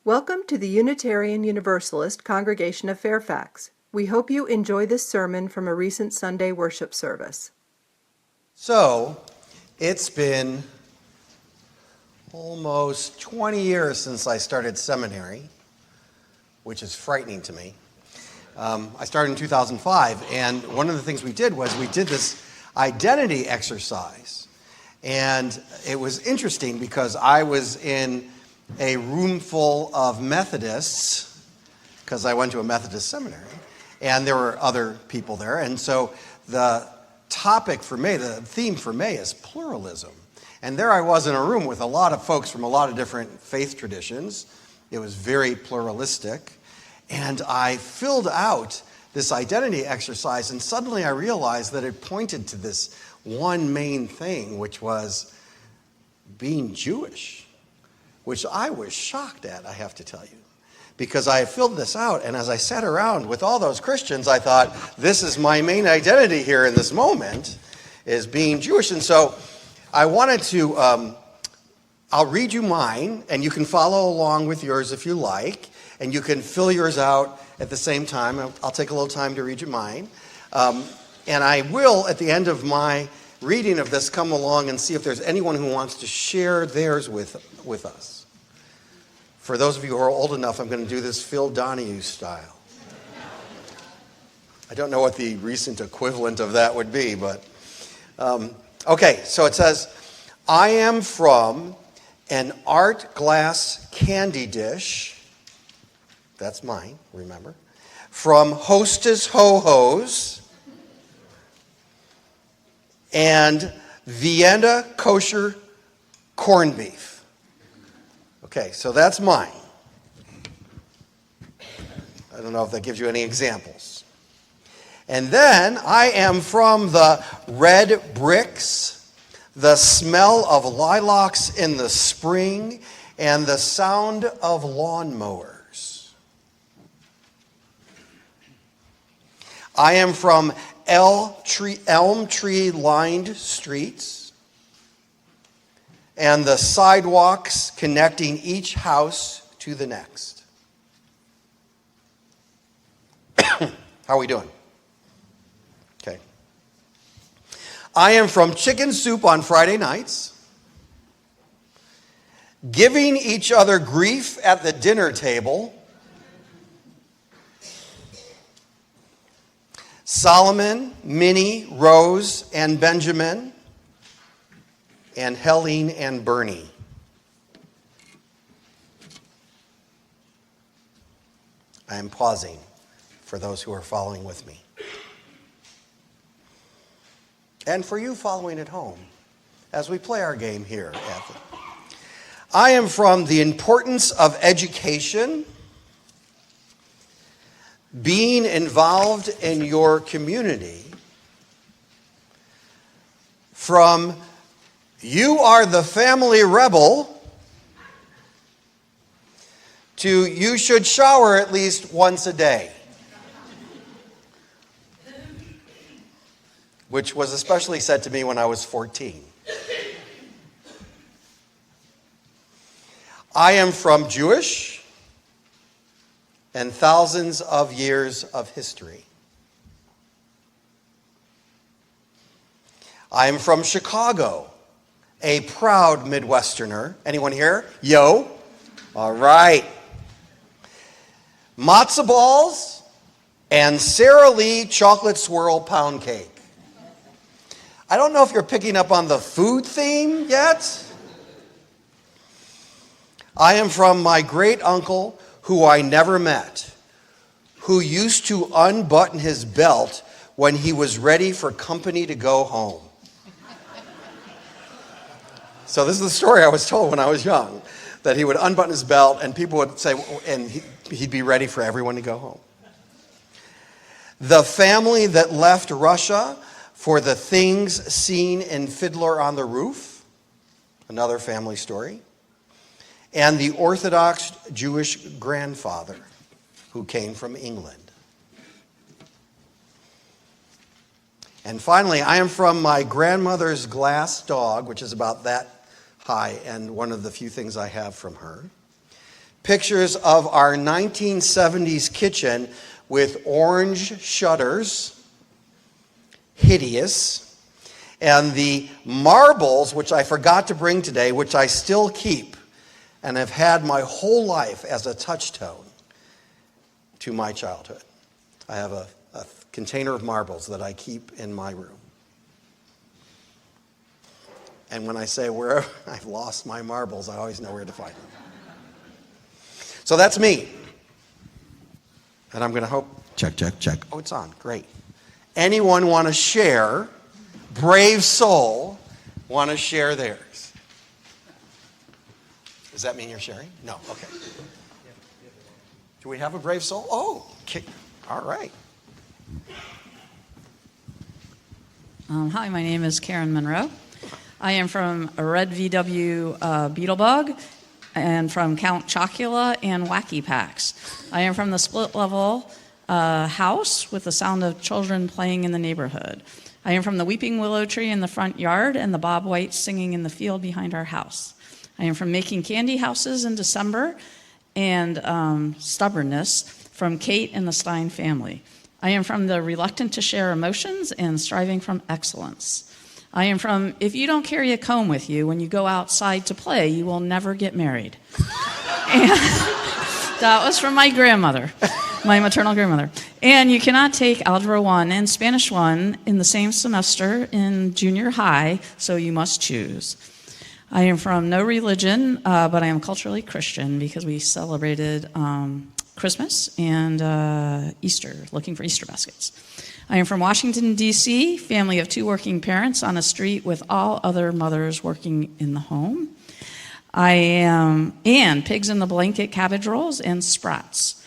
Welcome to the Unitarian Universalist Congregation of Fairfax. We hope you enjoy this sermon from a recent Sunday worship service. So, it's been almost 20 years since I started seminary, which is frightening to me. I started in 2005, and one of the things we did was we did this identity exercise. And it was interesting because I was in a room full of Methodists, because I went to a Methodist seminary, and there were other people there. And so the topic for May, the theme for May is pluralism. And there I was in a room with a lot of folks from a lot of different faith traditions. It was very pluralistic. And I filled out this identity exercise, and suddenly I realized that it pointed to this one main thing, which was being Jewish, which I was shocked at, I have to tell you, because I filled this out, and as I sat around with all those Christians, I thought, this is my main identity here in this moment, is being Jewish. And so I wanted to, I'll read you mine, and you can follow along with yours if you like, and you can fill yours out at the same time. I'll take a little time to read you mine. And I will, at the end of my reading of this, come along and see if there's anyone who wants to share theirs with us. For those of you who are old enough, I'm going to do this Phil Donahue style. I don't know what the recent equivalent of that would be, but... okay, so it says, I am from an art glass candy dish. That's mine, remember. From Hostess Ho-Ho's and Vienna kosher corned beef. Okay, so that's mine. I don't know if that gives you any examples. And then I am from the red bricks, the smell of lilacs in the spring, and the sound of lawnmowers. I am from elm tree lined streets and the sidewalks connecting each house to the next. How are we doing? Okay. I am from chicken soup on Friday nights, giving each other grief at the dinner table, Solomon, Minnie, Rose, and Benjamin, and Helene and Bernie. I am pausing for those who are following with me. And for you following at home, as we play our game here. I am from the importance of education, being involved in your community, from you are the family rebel to you should shower at least once a day, which was especially said to me when I was 14. I am from Jewish and thousands of years of history. I am from Chicago, a proud Midwesterner. Anyone here? Yo. All right. Matzo balls and Sara Lee chocolate swirl pound cake. I don't know if you're picking up on the food theme yet. I am from my great uncle, who I never met, who used to unbutton his belt when he was ready for company to go home. So this is the story I was told when I was young, that he would unbutton his belt and people would say, and he'd be ready for everyone to go home. The family that left Russia for the things seen in Fiddler on the Roof, another family story. And the Orthodox Jewish grandfather who came from England. And finally, I am from my grandmother's glass dog, which is about that high and one of the few things I have from her. pictures of our 1970s kitchen with orange shutters, hideous, and the marbles, which I forgot to bring today, which I still keep and have had my whole life as a touchstone to my childhood. I have a container of marbles that I keep in my room. And when I say where I've lost my marbles, I always know where to find them. So that's me. And I'm going to hope, check. Oh, it's on, great. Anyone want to share, brave soul, want to share theirs? Does that mean you're sharing? No, okay. Do we have a brave soul? Oh, okay. All right. Hi, my name is Karen Monroe. I am from a Red VW Beetlebug and from Count Chocula and Wacky Packs. I am from the split-level house with the sound of children playing in the neighborhood. I am from the weeping willow tree in the front yard and the bob white singing in the field behind our house. I am from making candy houses in December and stubbornness from Kate and the Stein family. I am from the reluctant to share emotions and striving from excellence. I am from, if you don't carry a comb with you when you go outside to play, you will never get married. And that was from my grandmother, my maternal grandmother. And you cannot take Algebra 1 and Spanish 1 in the same semester in junior high, so you must choose. I am from no religion, but I am culturally Christian because we celebrated Christmas and Easter, looking for Easter baskets. I am from Washington, D.C., family of 2 working parents on a street with all other mothers working in the home. I am, and pigs in the blanket, cabbage rolls, and sprats.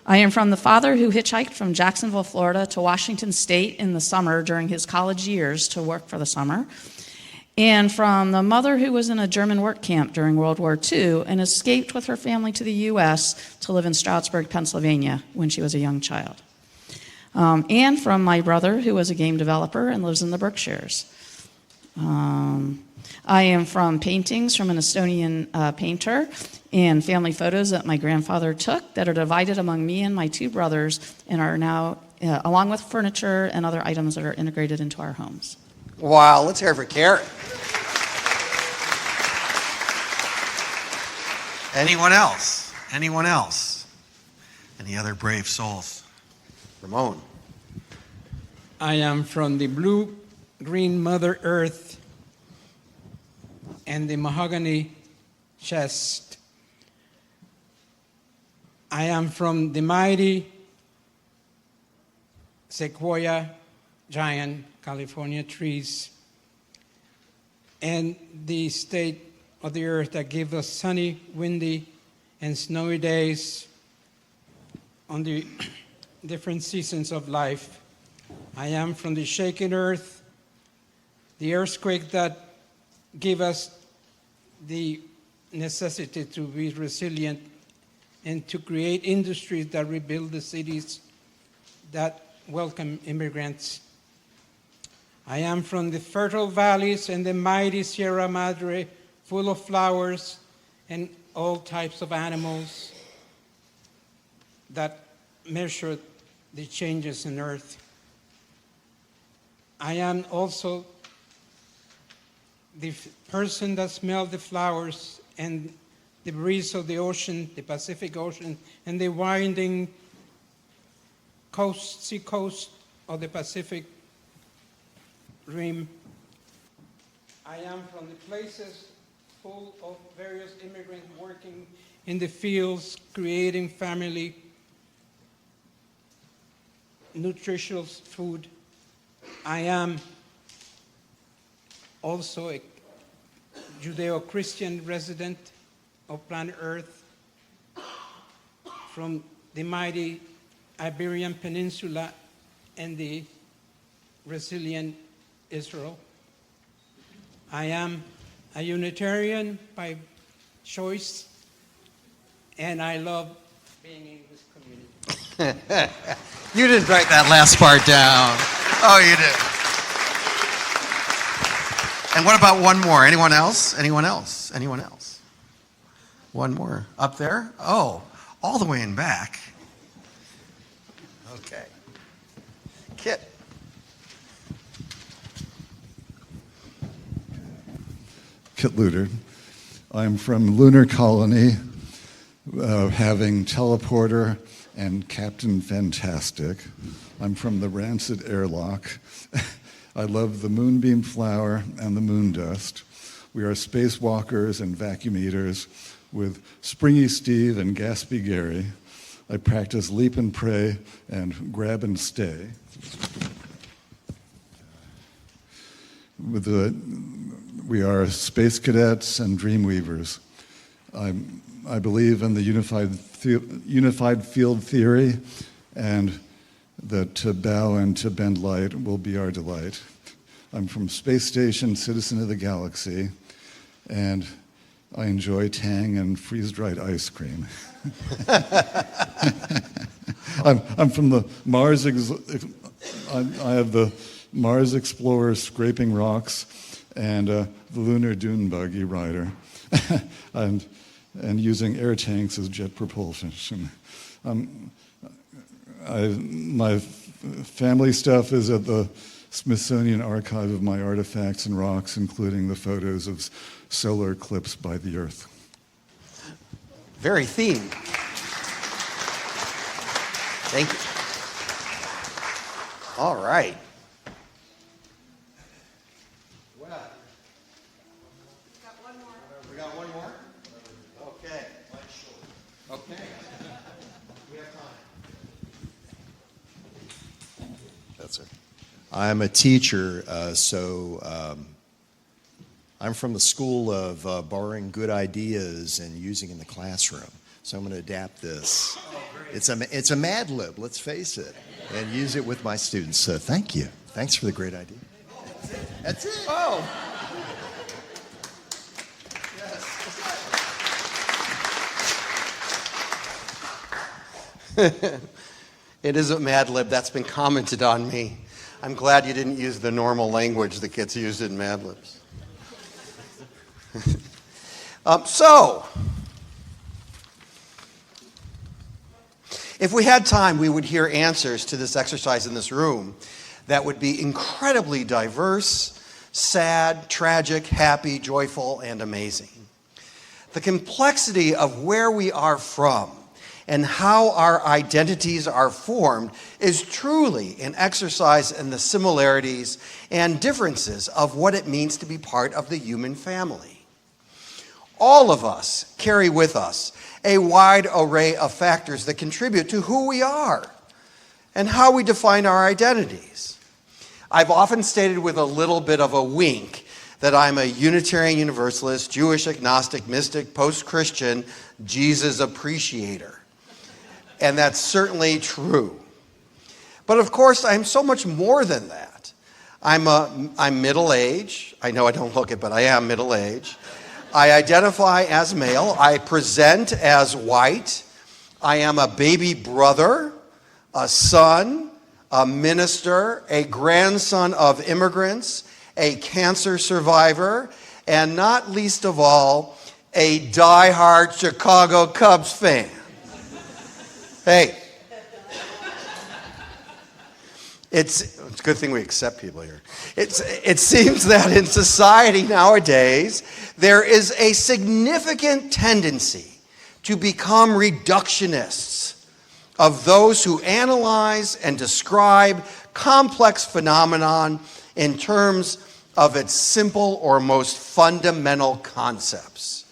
I am from the father who hitchhiked from Jacksonville, Florida to Washington State in the summer during his college years to work for the summer. And from the mother who was in a German work camp during World War II and escaped with her family to the U.S. to live in Stroudsburg, Pennsylvania when she was a young child. And from my brother who was a game developer and lives in the Berkshires. I am from paintings from an Estonian painter and family photos that my grandfather took that are divided among me and my 2 brothers and are now, along with furniture and other items that are integrated into our homes. Wow, let's hear it for Karen. Anyone else? Anyone else? Any other brave souls? Ramon. I am from the blue-green Mother Earth and the mahogany chest. I am from the mighty sequoia giant California trees and the state of the earth that gives us sunny, windy, and snowy days on the different seasons of life. I am from the shaken earth, the earthquake that give us the necessity to be resilient and to create industries that rebuild the cities that welcome immigrants. I am from the fertile valleys and the mighty Sierra Madre, full of flowers and all types of animals that measure the changes in earth. I am also the person that smells the flowers and the breeze of the ocean, the Pacific Ocean, and the winding sea coast of the Pacific Rim. I am from the places full of various immigrants working in the fields, creating family, nutritious food. I am also a Judeo-Christian resident of planet Earth from the mighty Iberian Peninsula and the resilient Israel. I am a Unitarian by choice, and I love being in this community. You didn't write that last part down. Oh, you did. And what about one more? Anyone else? Anyone else? Anyone else? One more. Up there? Oh, all the way in back. Okay. Kit. Kit Luter. I'm from Lunar Colony, having Teleporter and Captain Fantastic. I'm from the Rancid Airlock. I love the Moonbeam Flower and the Moon Dust. We are spacewalkers and vacuum eaters with Springy Steve and Gaspy Gary. I practice leap and pray and grab and stay. We are space cadets and dream weavers. I believe in the unified field theory, and that to bow and to bend light will be our delight. I'm from Space Station, Citizen of the Galaxy, and I enjoy Tang and freeze-dried ice cream. I'm from the Mars. I have the Mars Explorer scraping rocks, and the Lunar Dune Buggy rider, and using air tanks as jet propulsion. My family stuff is at the Smithsonian Archive of my artifacts and rocks, including the photos of solar eclipse by the Earth. Very themed. Thank you. All right. Well, we got one more? Okay. Okay. We have time. That's it. I'm a teacher, so I'm from the school of borrowing good ideas and using in the classroom. So I'm going to adapt this. It's a Mad Lib, let's face it, and use it with my students. So thank you. Thanks for the great idea. That's it. Oh. Yes. It isn't Mad Lib. That's been commented on me. I'm glad you didn't use the normal language that gets used in Mad Libs. So, if we had time, we would hear answers to this exercise in this room that would be incredibly diverse, sad, tragic, happy, joyful, and amazing. The complexity of where we are from and how our identities are formed is truly an exercise in the similarities and differences of what it means to be part of the human family. All of us carry with us a wide array of factors that contribute to who we are and how we define our identities. I've often stated with a little bit of a wink that I'm a Unitarian Universalist, Jewish agnostic, mystic, post-Christian, Jesus appreciator. And that's certainly true. But of course, I'm so much more than that. I'm middle-aged. I know I don't look it, but I am middle-aged. I identify as male. I present as white. I am a baby brother, a son, a minister, a grandson of immigrants, a cancer survivor, and not least of all, a die-hard Chicago Cubs fan. Hey, it's a good thing we accept people here. It seems that in society nowadays, there is a significant tendency to become reductionists of those who analyze and describe complex phenomenon in terms of its simple or most fundamental concepts.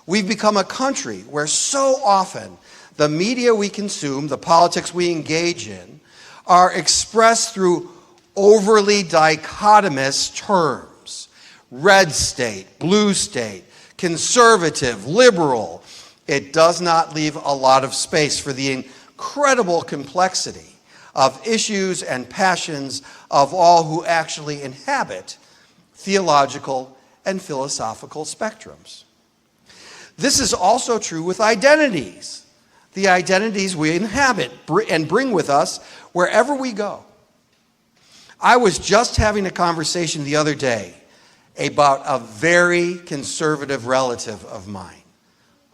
We've become a country where so often the media we consume, the politics we engage in, are expressed through overly dichotomous terms. Red state, blue state, conservative, liberal. It does not leave a lot of space for the incredible complexity of issues and passions of all who actually inhabit theological and philosophical spectrums. This is also true with identities. The identities we inhabit and bring with us wherever we go. I was just having a conversation the other day about a very conservative relative of mine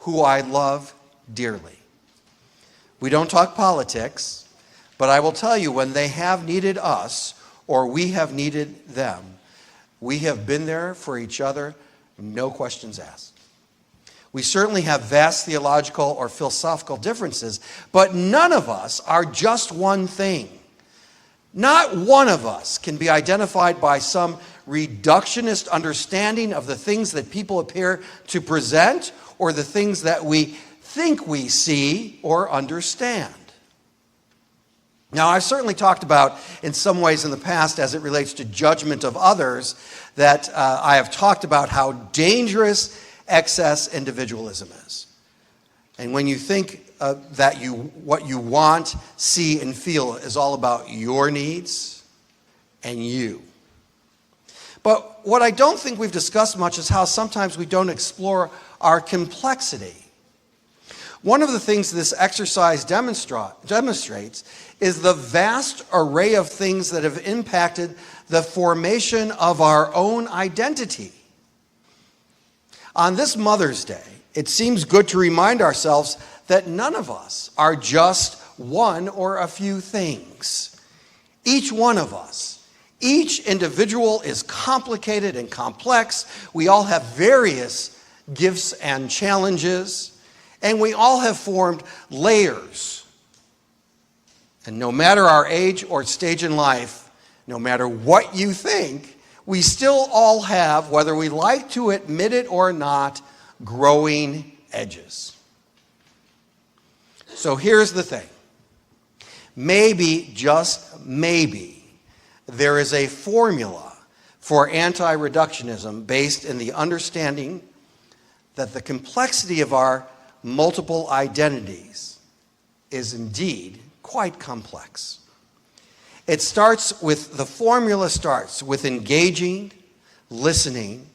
who I love dearly. We don't talk politics, but I will tell you, when they have needed us or we have needed them, we have been there for each other, no questions asked. We certainly have vast theological or philosophical differences, but none of us are just one thing. Not one of us can be identified by some reductionist understanding of the things that people appear to present or the things that we think we see or understand. Now, I've certainly talked about in some ways in the past as it relates to judgment of others that I have talked about how dangerous excess individualism is. And when you think that what you want, see, and feel is all about your needs and you. But what I don't think we've discussed much is how sometimes we don't explore our complexity. One of the things this exercise demonstrates is the vast array of things that have impacted the formation of our own identity. On this Mother's Day, it seems good to remind ourselves that none of us are just one or a few things. Each one of us, each individual is complicated and complex. We all have various gifts and challenges, and we all have formed layers. And no matter our age or stage in life, no matter what you think, we still all have, whether we like to admit it or not, growing edges. So here's the thing. Maybe, just maybe, there is a formula for anti-reductionism based in the understanding that the complexity of our multiple identities is indeed quite complex. The formula starts with engaging, listening,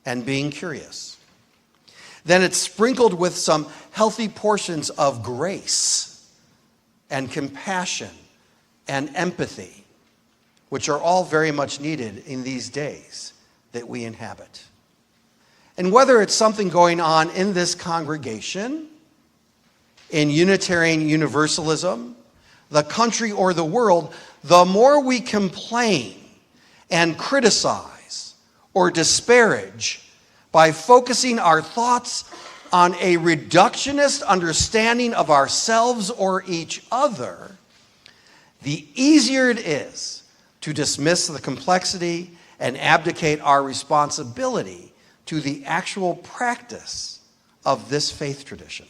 and being curious. Then it's sprinkled with some healthy portions of grace and compassion and empathy, which are all very much needed in these days that we inhabit. And whether it's something going on in this congregation, in Unitarian Universalism, the country, or the world, the more we complain and criticize or disparage by focusing our thoughts on a reductionist understanding of ourselves or each other, the easier it is to dismiss the complexity and abdicate our responsibility to the actual practice of this faith tradition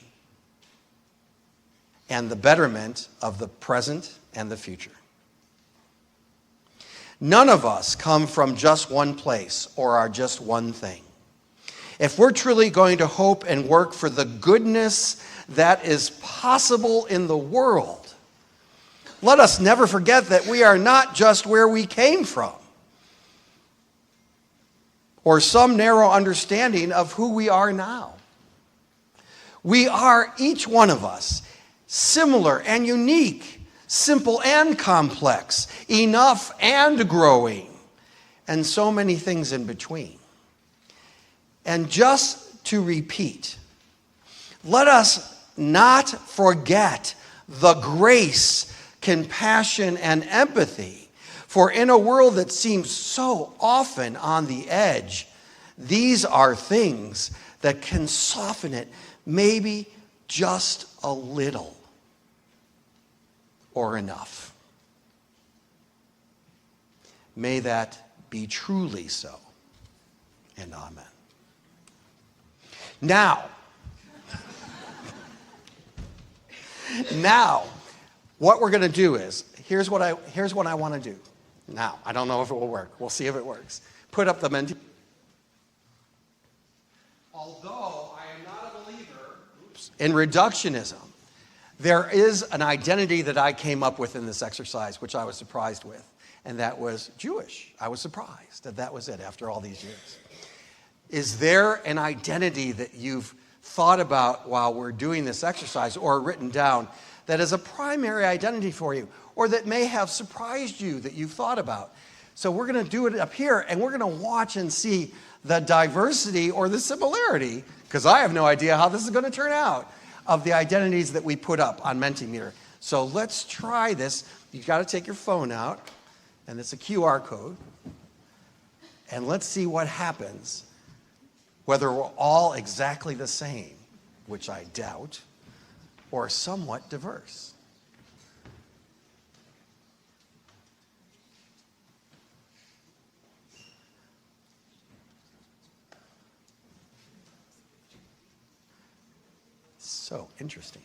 and the betterment of the present and the future. None of us come from just one place or are just one thing. If we're truly going to hope and work for the goodness that is possible in the world, let us never forget that we are not just where we came from or some narrow understanding of who we are now. We are, each one of us, similar and unique, simple and complex, enough and growing, and so many things in between. And just to repeat, let us not forget the grace, compassion, and empathy. For in a world that seems so often on the edge, these are things that can soften it maybe just a little or enough. May that be truly so, and amen. Now, what we're going to do is, here's what I want to do. Now, I don't know if it will work. We'll see if it works. Put up the menu. Although I am not a believer in reductionism, there is an identity that I came up with in this exercise, which I was surprised with, and that was Jewish. I was surprised that was it after all these years. Is there an identity that you've thought about while we're doing this exercise or written down that is a primary identity for you, or that may have surprised you that you've thought about? So we're going to do it up here, and we're going to watch and see the diversity or the similarity because I have no idea how this is going to turn out, of the identities that we put up on Mentimeter. So let's try this. You've got to take your phone out, and it's a QR code. And let's see what happens, whether we're all exactly the same, which I doubt, or somewhat diverse. So interesting.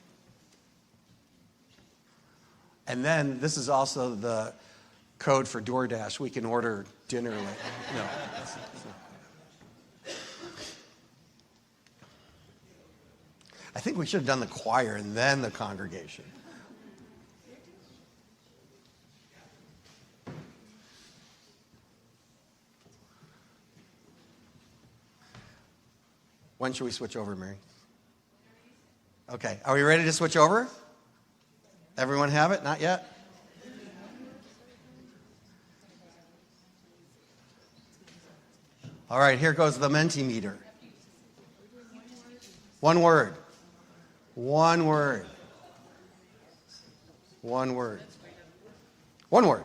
And then this is also the code for DoorDash. We can order dinner. No. I think we should have done the choir and then the congregation. When should we switch over, Mary? Okay, are we ready to switch over? Everyone have it? Not yet? All right, here goes the Mentimeter. One word. One word. One word. One word.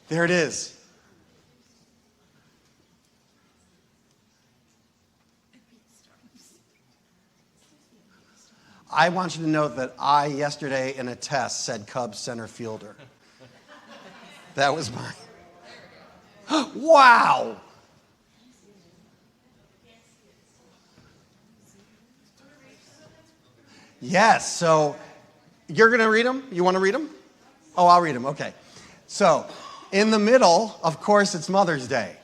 There it is. I want you to note that I, yesterday in a test, said Cubs center fielder. That was mine. Wow! Yes, so you're going to read them? You want to read them? Oh, I'll read them. Okay. So, in the middle, of course, it's Mother's Day.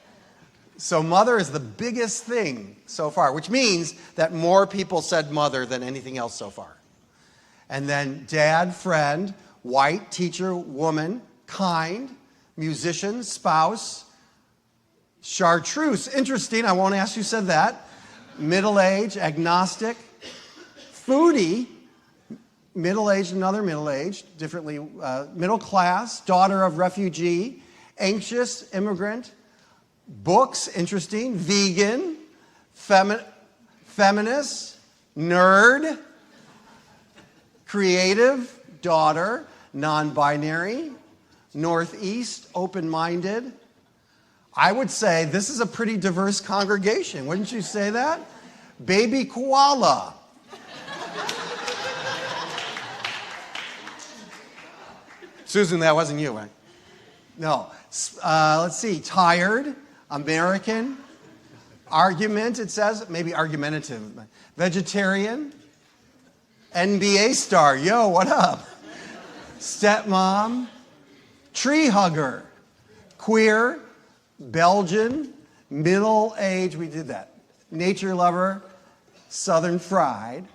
So mother is the biggest thing so far, which means that more people said mother than anything else so far. And then dad, friend, white, teacher, woman, kind, musician, spouse, chartreuse. Interesting, I won't ask who said that. Middle age, agnostic, foodie, middle-aged, another middle-aged, differently, middle class, daughter of refugee, anxious, immigrant, books, interesting, vegan, feminist, nerd, creative, daughter, non-binary, northeast, open-minded. I would say this is a pretty diverse congregation. Wouldn't you say that? Baby koala. Susan, that wasn't you, right? No. Let's see. Tired, American, argument, it says. Maybe argumentative. Vegetarian, NBA star. Yo, what up? Stepmom, tree hugger, queer, Belgian, middle age. We did that. Nature lover, Southern fried,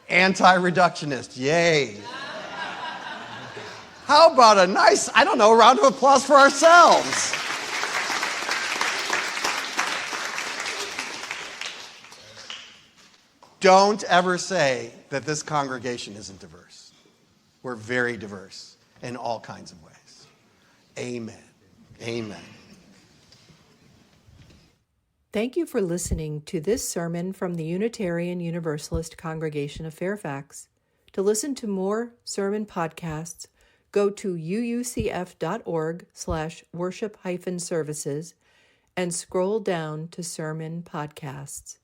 anti-reductionist. Yay. How about a nice, I don't know, round of applause for ourselves? Don't ever say that this congregation isn't diverse. We're very diverse in all kinds of ways. Amen. Amen. Thank you for listening to this sermon from the Unitarian Universalist Congregation of Fairfax. To listen to more sermon podcasts, go to uucf.org/worship-services and scroll down to sermon podcasts.